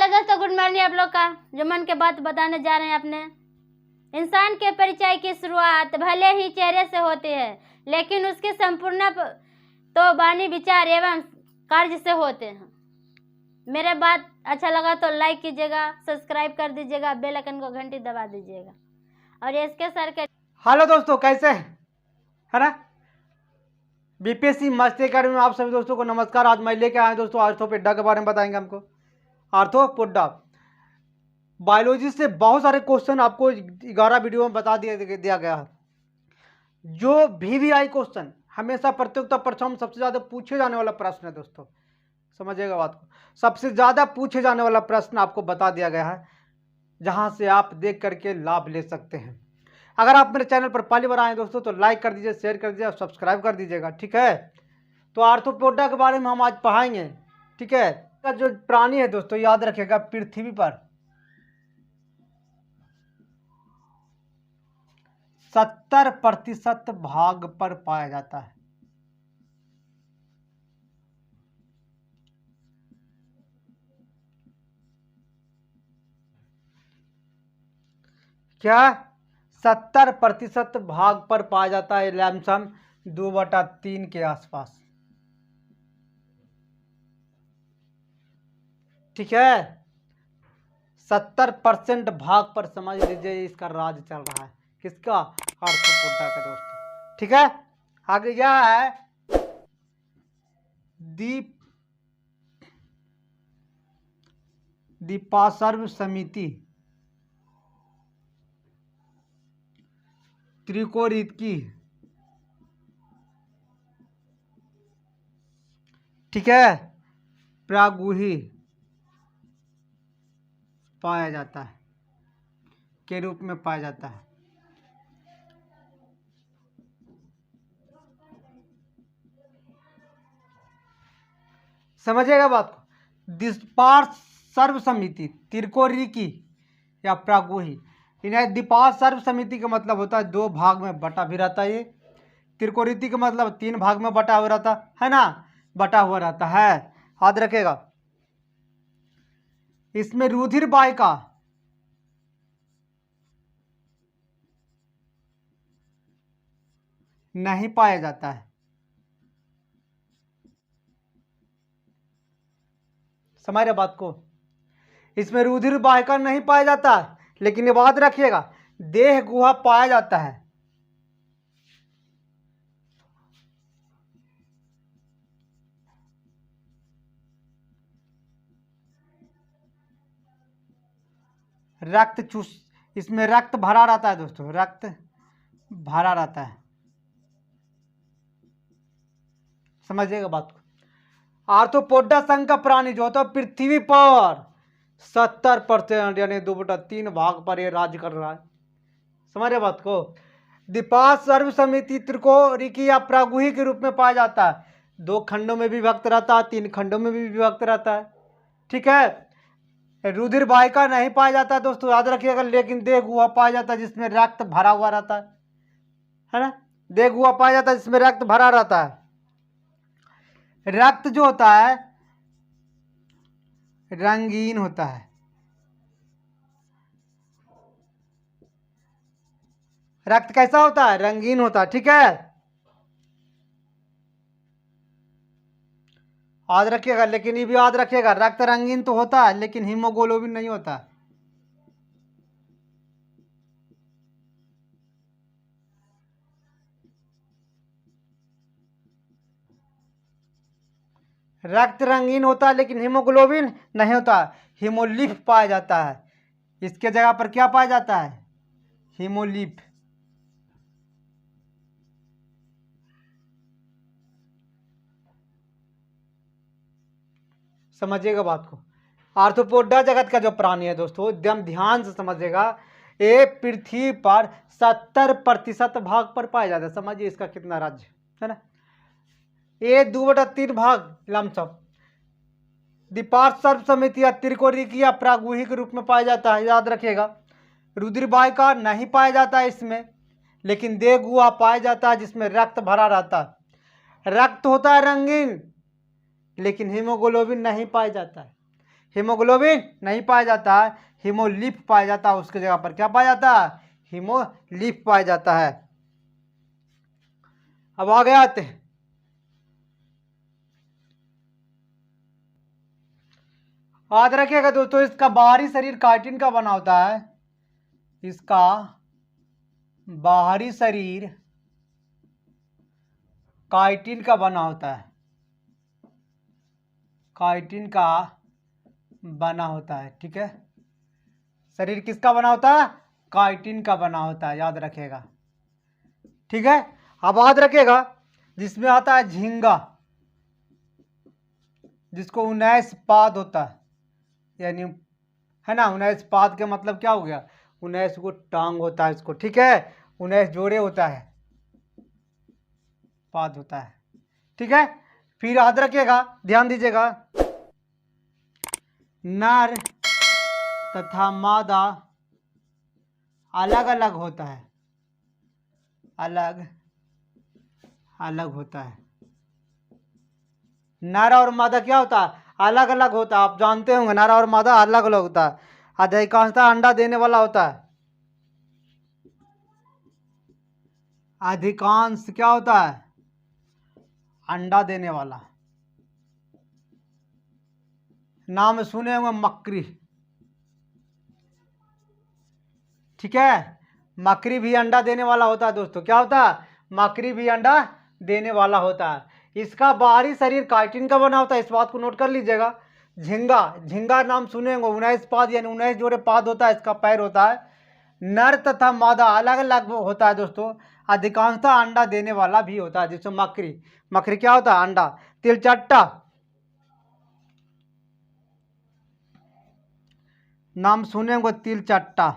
Hello दोस्तों, good morning. आप लोग का जो मन के बात बताने जा रहे हैं अपने। इंसान के परिचय की शुरुआत भले ही चेहरे से होती है, लेकिन उसके संपूर्ण तो वाणी, विचार एवं कार्य से होते हैं। मेरे बात अच्छा लगा तो लाइक कीजिएगा, सब्सक्राइब कर दीजिएगा, बेल आइकन को घंटी दबा दीजिएगा। और एसके सर के हेलो दोस्तों, कैसे है ना। बीपीएससी मस्ती अकेडमी में आप सभी दोस्तों को नमस्कार। आज मैं लेके आए दोस्तों आर्थोपोडा के बारे में बताएंगे हमको। आर्थोपोडा बायोलॉजी से बहुत सारे क्वेश्चन आपको 11 वीडियो में बता दिया गया है। जो VVI क्वेश्चन हमेशा प्रतियोगिता परीक्षा में सबसे ज़्यादा पूछे जाने वाला प्रश्न है दोस्तों, समझिएगा बात को। सबसे ज़्यादा पूछे जाने वाला प्रश्न आपको बता दिया गया है, जहां से आप देख करके लाभ ले सकते हैं। अगर आप मेरे चैनल पर पहली बार आए दोस्तों तो लाइक कर दीजिए, शेयर कर दीजिए और सब्सक्राइब कर दीजिएगा, ठीक है। तो आर्थोपोडा के बारे में हम आज पढ़ाएंगे, ठीक है। जो प्राणी है दोस्तों, याद रखिएगा, पृथ्वी पर 70% भाग पर पाया जाता है। क्या 70% भाग पर पाया जाता है, लैमसम 2/3 के आसपास, ठीक है। 70% भाग पर समझ लीजिए इसका राज चल रहा है। किसका? आर्थोपोडा का दोस्तों, ठीक है। आगे यह है द्वीपार्श्व समिति त्रिकोणिकी, ठीक है, प्रागुही पाया जाता है के रूप में पाया जाता है। समझिएगा बात को। द्वीपार्श्व समिति त्रिकोणिकी या प्रागुही, द्वीपार्श्व समिति का मतलब होता है 2 भाग में बटा भी रहता है। ये त्रिकोणिकी का मतलब 3 भाग में बटा हुआ रहता है ना, बटा हुआ रहता है, याद रखेगा। इसमें रुधिर वाहिका नहीं पाया जाता है, समझ रहे बात को। इसमें रुधिर वाहिका नहीं पाया जाता, लेकिन ये बात रखिएगा, देह गुहा पाया जाता है। रक्त चूस इसमें रक्त भरा रहता है दोस्तों, रक्त भरा रहता है, समझिएगा बात को। आर्थोपोडा संघ का प्राणी जो होता है पृथ्वी पर 70% यानी 2/3 भाग पर ये राज्य कर रहा है, समझ रहे बात को। द्वीपार्श्व समिति त्रिकोणिकी या प्रागुही के रूप में पाया जाता है। 2 खंडों में भी विभक्त रहता है, 3 खंडों में भी विभक्त रहता है, ठीक है। रुधिर वाहिका नहीं पाया जाता दोस्तों, याद रखिएगा, लेकिन देह गुहा पाया जाता है जिसमें रक्त भरा हुआ रहता है ना। देह गुहा पाया जाता है जिसमें रक्त भरा रहता है। रक्त जो होता है रंगीन होता है, रक्त कैसा होता है? रंगीन होता है, ठीक है, याद रखिएगा। लेकिन ये भी याद रखिएगा, रक्त रंगीन तो होता है लेकिन हीमोग्लोबिन नहीं होता। रक्त रंगीन होता है लेकिन हीमोग्लोबिन नहीं होता। हीमोलिफ पाया जाता है, इसके जगह पर क्या पाया जाता है? हीमोलिफ। समझिएगा बात को। आर्थोपोडा जगत का जो प्राणी है दोस्तों, एकदम ध्यान से समझिएगा, ये पृथ्वी पर 70% भाग पर पाया जाता है। समझिए इसका कितना राज्य है ना। ये 2/3 भाग लमसम द्वीपार्श्व समिति या त्रिकोणिकी या प्रागुही के रूप में पाया जाता है, याद रखिएगा। रुधिर वाहिका नहीं पाया जाता है इसमें, लेकिन देह गुहा पाया जाता है जिसमें रक्त भरा रहता है। रक्त होता है रंगीन, लेकिन हीमोग्लोबिन नहीं पाया जाता है। हीमोग्लोबिन नहीं पाया जाता है, हीमोलिफ पाया जाता है। उसकी जगह पर क्या पाया जाता है? हीमोलिफ पाया जाता है। अब आगे आते हैं, याद रखिएगा दोस्तों, इसका बाहरी शरीर काइटिन का बना होता है। इसका बाहरी शरीर काइटिन का बना होता है, काइटिन का बना होता है। ठीक है, शरीर किसका बना होता है? काइटिन का बना होता है, याद रखिएगा। ठीक है, अब याद रखिएगा जिसमें आता है झींगा, जिसको 19 पाद होता है, यानी है ना, 19 पाद के मतलब क्या हो गया? 19 को टांग होता है इसको। ठीक है, 19 जोड़े होता है, पाद होता है। ठीक है, फिर याद रखिएगा, ध्यान दीजिएगा, नर तथा मादा अलग अलग होता है, अलग अलग होता है। नर और मादा क्या होता है? अलग अलग होता है। आप जानते होंगे नर और मादा अलग अलग होता है। अधिकांशतः अंडा देने वाला होता है, अधिकांश क्या होता है? अंडा देने वाला। नाम सुने होंगे मकड़ी। ठीक है, मकड़ी भी अंडा देने वाला होता है दोस्तों। क्या होता है? मकड़ी भी अंडा देने वाला होता है। इसका बाहरी शरीर काइटिन का बना होता है, इस बात को नोट कर लीजिएगा। झींगा, झींगा नाम सुने होंगे, 19 पाद यानी 19 जोड़े पाद होता है, इसका पैर होता है। नर तथा मादा अलग अलग होता है दोस्तों। अधिकांशतः अंडा देने वाला भी होता है, जैसे मकड़ी। मकड़ी क्या होता है? अंडा। तिलचट्टा नाम सुने होंगे, तिलचट्टा।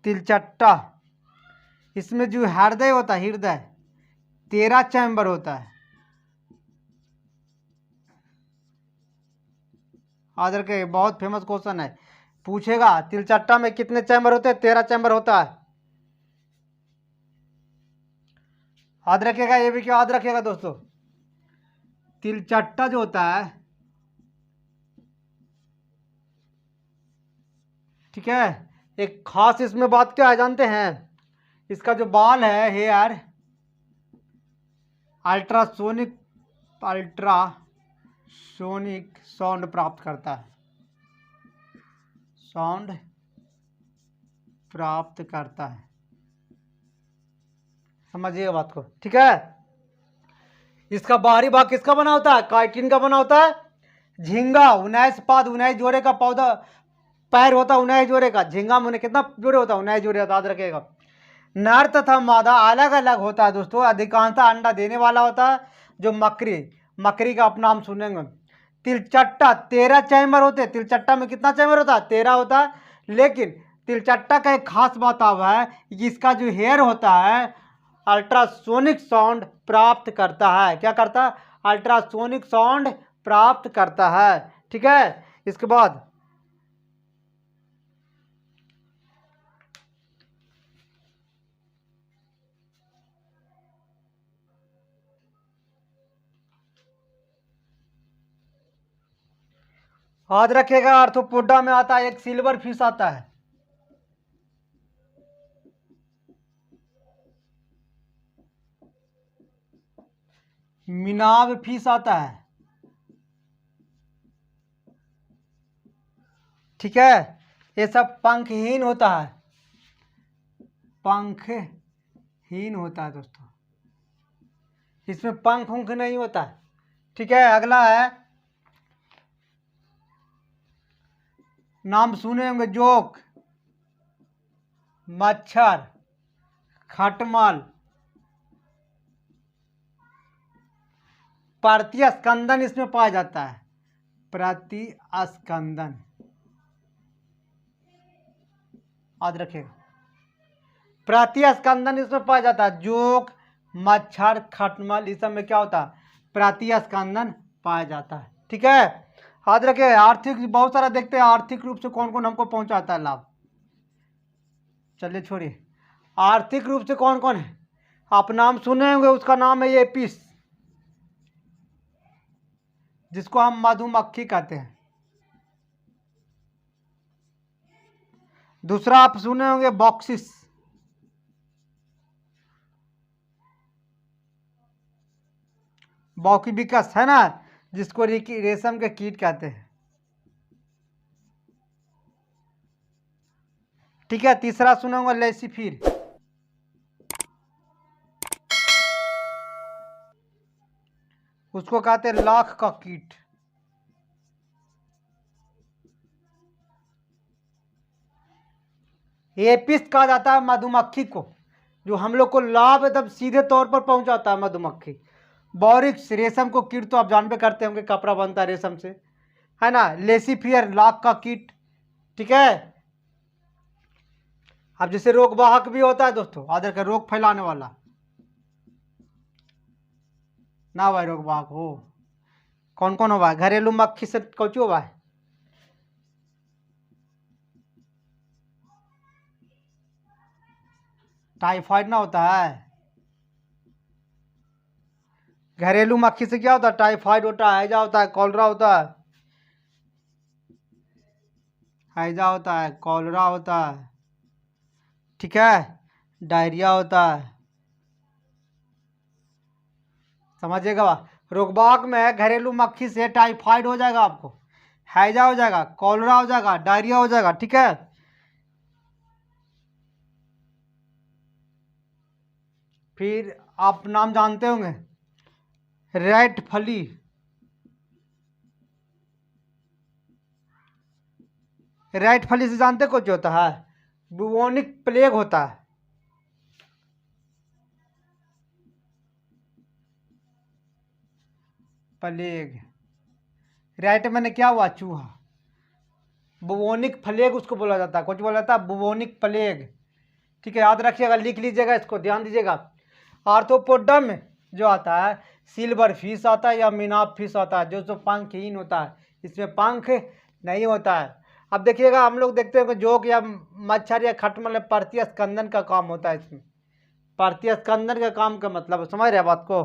तिलचट्टा, इसमें जो हृदय होता है, हृदय 13 चैम्बर होता है। आदर के बहुत फेमस क्वेश्चन है, पूछेगा तिलचट्टा में कितने चैम्बर होते हैं? 13 चैम्बर होता है। याद रखिएगा, ये भी क्यों याद रखिएगा दोस्तों, तिलचट्टा जो होता है, ठीक है, एक खास इसमें बात क्या है जानते हैं? इसका जो बाल है, हेयर, अल्ट्रासोनिक साउंड प्राप्त करता है, साउंड प्राप्त करता है। समझिए बात को। ठीक है, इसका बाहरी भाग किसका बना होता है? काइटिन का बना होता है। झींगा 19 पाद, 19 जोड़े का पौधा पैर होता है, 19 जोड़े का। झींगा में कितना जोड़े होता है? 19 जोड़े, याद रखेगा। नर तथा मादा अलग अलग होता है दोस्तों। अधिकांशतः अंडा देने वाला होता है, जो मकड़ी का अपना हम सुनेंगे। तिलचट्टा 13 चैम्बर होते हैं। तिलचट्टा में कितना चैम्बर होता है? 13 होता है। लेकिन तिलचट्टा का एक खास बात हुआ है कि इसका जो हेयर होता है अल्ट्रासोनिक साउंड प्राप्त करता है। क्या करता है? अल्ट्रासोनिक साउंड प्राप्त करता है। ठीक है, इसके बाद याद रखिएगा, आर्थ्रोपोडा में आता है एक सिल्वर फिश आता है, मिनाव फिश आता है। ठीक है, ये सब पंखहीन होता है, पंखहीन होता है दोस्तों, इसमें पंख उंख नहीं होता है। ठीक है, अगला है, नाम सुने होंगे, जोक, मच्छर, खटमल, प्रतिस्कंदन इसमें पाया जाता है। प्रतिस्कंदन याद रखिएगा, प्रतिस्कंदन इसमें पाया जाता है। जोक, मच्छर, खटमल, इस सब में क्या होता है? प्रतिस्कंदन पाया जाता है। ठीक है, याद रखिए। आर्थिक बहुत सारा देखते हैं, आर्थिक रूप से कौन कौन हमको पहुंचाता है लाभ। चलिए छोड़िए, आर्थिक रूप से कौन कौन है? आप नाम सुने होंगे, उसका नाम है एपिस। जिसको हम मधुमक्खी कहते हैं। दूसरा आप सुने होंगे बॉक्सिस, बॉक्यूबिकस है ना, जिसको रेशम के कीट कहते हैं। ठीक है, तीसरा सुने होंगे लेसिफिर, उसको कहते हैं लाख का कीट। एपिस कहा जाता है मधुमक्खी को, जो हम लोग को लाभ एकदम सीधे तौर पर पहुंचाता है मधुमक्खी। बॉरिक्स रेशम को कीट तो आप जानबे करते होंगे, कपड़ा बनता है रेशम से, है ना। लेसिफियर लाख का कीट। ठीक है, अब जैसे रोग वाहक भी होता है दोस्तों, आदर का रोग फैलाने वाला ना भाई, रोग वाहक हो कौन कौन हो भाई? घरेलू मक्खी से कौन हो भाई? टाइफाइड ना होता है? घरेलू मक्खी से क्या होता है? टाइफाइड होता है, हैजा होता है, कॉलरा होता है, हैजा होता है, कॉलरा होता है, ठीक है, डायरिया होता है। समझिएगा बा, रोगबाग में घरेलू मक्खी से टाइफाइड हो जाएगा आपको, हैजा हो जाएगा, कॉलरा हो जाएगा, डायरिया हो जाएगा। ठीक है, फिर आप नाम जानते होंगे रेड फली, रेड फली से जानते कुछ होता है? बुबोनिक प्लेग होता है। प्लेग, राइट मैंने क्या हुआ? चूहा। बुबोनिक प्लेग उसको बोला जाता है, कुछ बोला जाता है बुबोनिक प्लेग। ठीक है, याद रखिएगा, लिख लीजिएगा, इसको ध्यान दीजिएगा। आर्थ्रोपोडा में जो आता है सिल्वर फिश आता है या मीनाप फिश आता है, जो पंखहीन होता है, इसमें पंख नहीं होता है। अब देखिएगा, हम लोग देखते हैं कि जोक या मच्छर या खटमल में परतीय स्कंदन का काम होता है। इसमें परतीय स्कंदन का काम का मतलब समझ रहे बात को?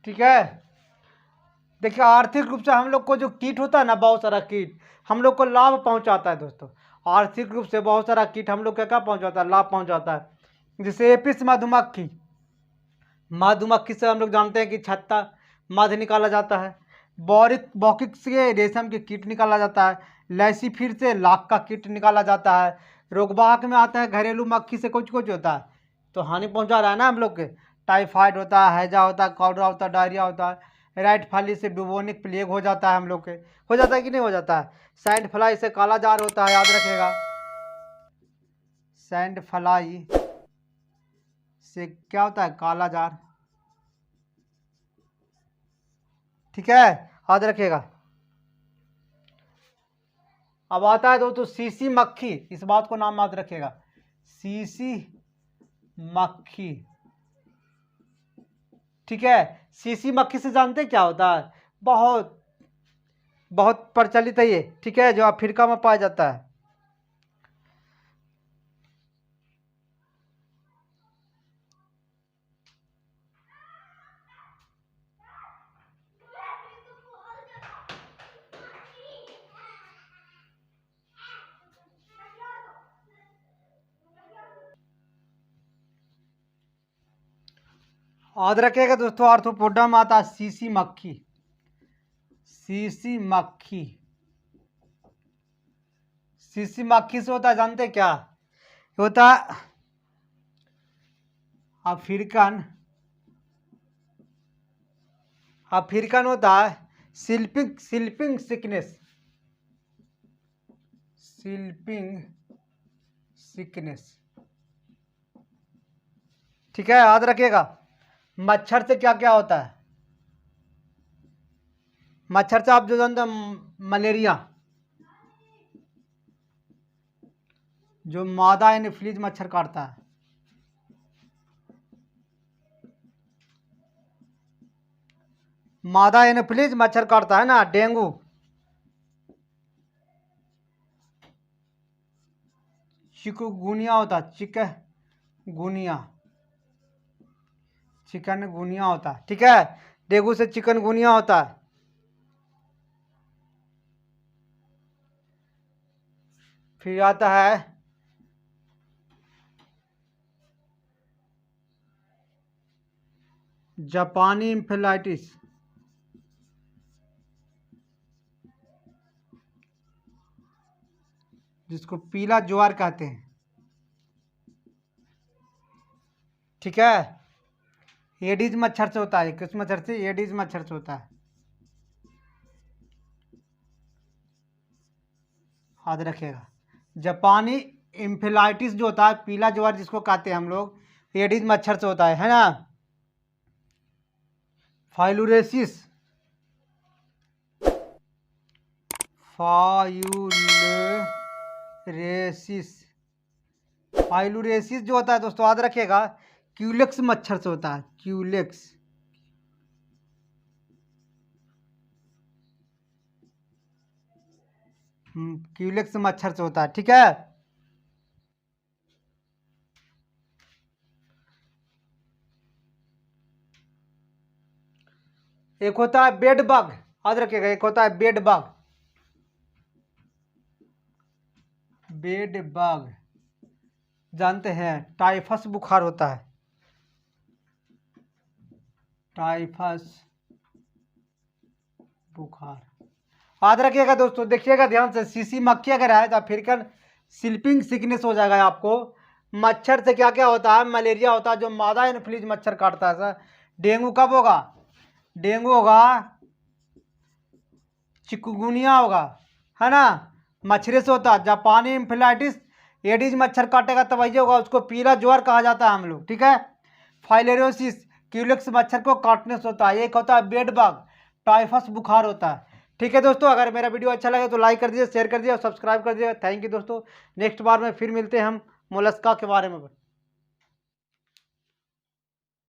ठीक है, देखिए आर्थिक रूप से हम लोग को जो कीट होता है ना, बहुत सारा कीट हम लोग को लाभ पहुंचाता है दोस्तों। आर्थिक रूप से बहुत सारा कीट हम लोग क्या क्या पहुंचाता है? लाभ पहुंचाता है। जैसे एपिस मधुमक्खी, मधुमक्खी से हम लोग जानते हैं कि छत्ता मध निकाला जाता है। बॉकिक से रेशम के कीट निकाला जाता है। लैसीफिर से लाख का कीट निकाला जाता है। रोगवाहक में आता है घरेलू मक्खी से कुछ कुछ होता है, तो हानि पहुंचा रहा है ना हम लोग के। टाइफाइड होता है, हैजा होता है, कॉलरा होता है, डायरिया होता है। राइट फली से बुबोनिक प्लेग हो जाता है हम लोग के, हो जाता है कि नहीं हो जाता है। सैंड फ्लाई से काला जार होता है, याद रखिएगा। सैंड फ्लाई से क्या होता है? काला जार। ठीक है, याद रखिएगा। अब आता है दोस्तों सीसी मक्खी, इस बात को नाम याद रखिएगा, सीसी मक्खी। ठीक है, सीसी मक्खी से जानते क्या होता है? बहुत बहुत प्रचलित है ये, ठीक है, जो अफ्रीका में पाया जाता है। याद रखिएगा दोस्तों, आर्थ्रोपोडा में आता है सीसी मक्खी, सीसी मक्खी। सीसी मक्खी से होता है जानते क्या होता है? अफ्रीकन, अफ्रीकन होता है sleeping, sleeping sickness, sleeping sickness. ठीक है, याद रखिएगा। मच्छर से क्या क्या होता है? मच्छर से आप जो जानते हैं मलेरिया, जो मादा एनोफिलीज मच्छर काटता है। मादा एनोफिलीज मच्छर काटता है ना। डेंगू, चिकनगुनिया होता है, चिकनगुनिया होता है, ठीक है। डेंगू से चिकनगुनिया होता है। फिर आता है जापानी इंफेलाइटिस, जिसको पीला ज्वार कहते हैं, ठीक है। एडिस मच्छर से होता है। किस मच्छर से? एडिस मच्छर से होता है, याद रखिएगा। जापानी इंफेलाइटिस जो होता है, पीला ज्वार जिसको कहते हैं हम लोग, एडिस मच्छर से होता है ना। फाइलुरेसिस, फाइलुरेसिस जो होता है दोस्तों, याद रखिएगा, क्यूलेक्स मच्छर से होता है। क्यूलेक्स मच्छर से होता है, ठीक है। एक होता है बेड बग, याद रखिएगा। एक होता है बेड बग, जानते हैं, टाइफस बुखार होता है, टाइफस बुखार, याद रखिएगा दोस्तों। देखिएगा ध्यान से, सीसी मक्खी अगर है तो अफ्रीकन स्लीपिंग सिकनेस हो जाएगा आपको। मच्छर से क्या क्या होता है? मलेरिया होता है, जो मादा एनोफिलीज मच्छर काटता है सर। डेंगू कब होगा? डेंगू होगा, चिकनगुनिया होगा, है ना, मच्छरे से होता है। जापानी इंफेलाइटिस, एडिस मच्छर काटेगा तब ये होगा, उसको पीला ज्वार कहा जाता है हम लोग, ठीक है। फाइलेरियोसिस, क्यूलेक्स मच्छर को काटने से होता है। एक होता है बेड बग, टाइफस बुखार होता है, ठीक है दोस्तों। अगर मेरा वीडियो अच्छा लगे तो लाइक कर दीजिए, शेयर कर दीजिए और सब्सक्राइब कर दीजिए। थैंक यू दोस्तों। नेक्स्ट बार में फिर मिलते हैं हम मोलस्का के बारे में।